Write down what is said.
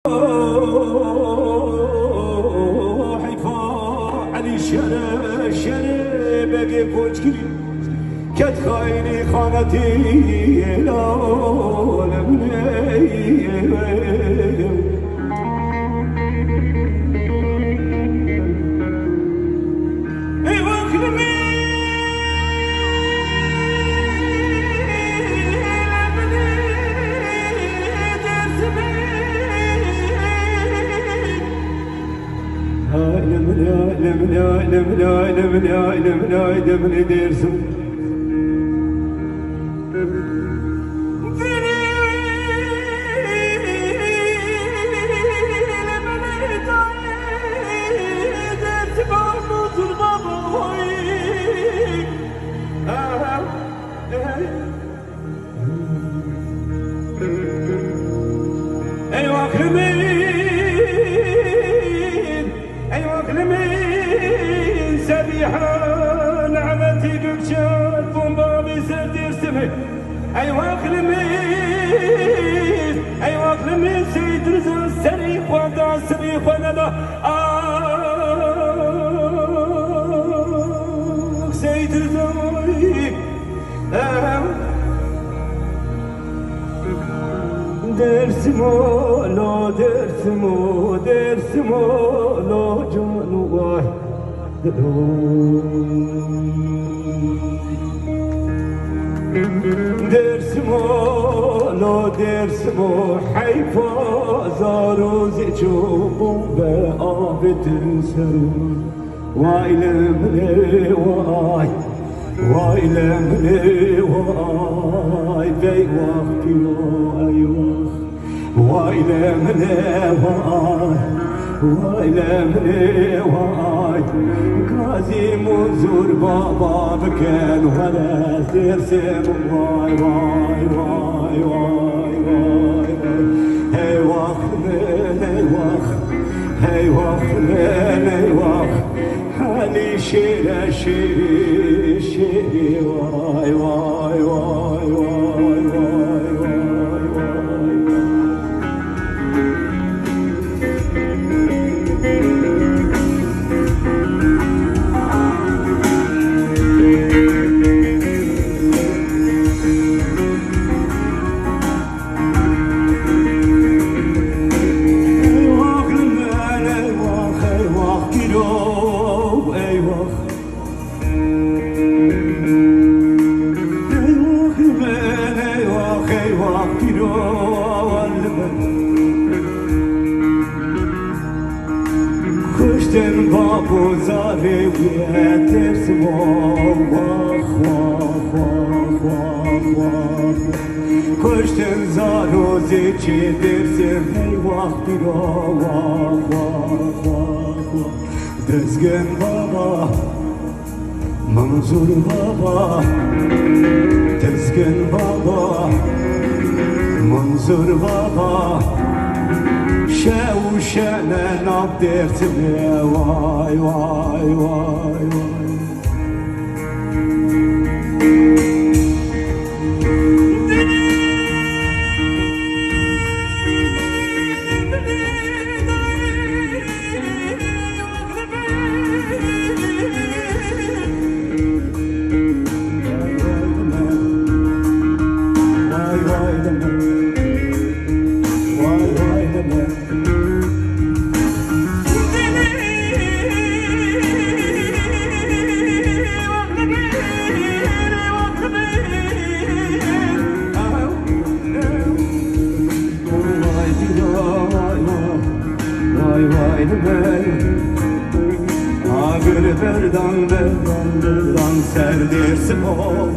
حيفا علي شرب بقي بوجكي كت خايني خانتي العالم لمن درسو سبيحة نعمتي قبشات بومبابي سردير سمي أيوا خلميس أيوا خلميس سيد رزا السريق وضع السريق وندا سيد رزا درسمو لا درسمو لا جانو واي درسمو لا درسمو حيفا زاروزي جوبو بآبت سرور واي لملي واي لملي واي في وقتي واي واي لملي واي لملي واي غازي منزور بابا بكان ولا ترسم واي هي وقت حالي شيري واي كشتن بابو زاري ويترسمو كشتن زارو زيتشي درسم هي وقتي دزگن بابا منظور بابا دزگن بابا منظور بابا شاوشنا نبدرت واي Agır verdan serdirsin o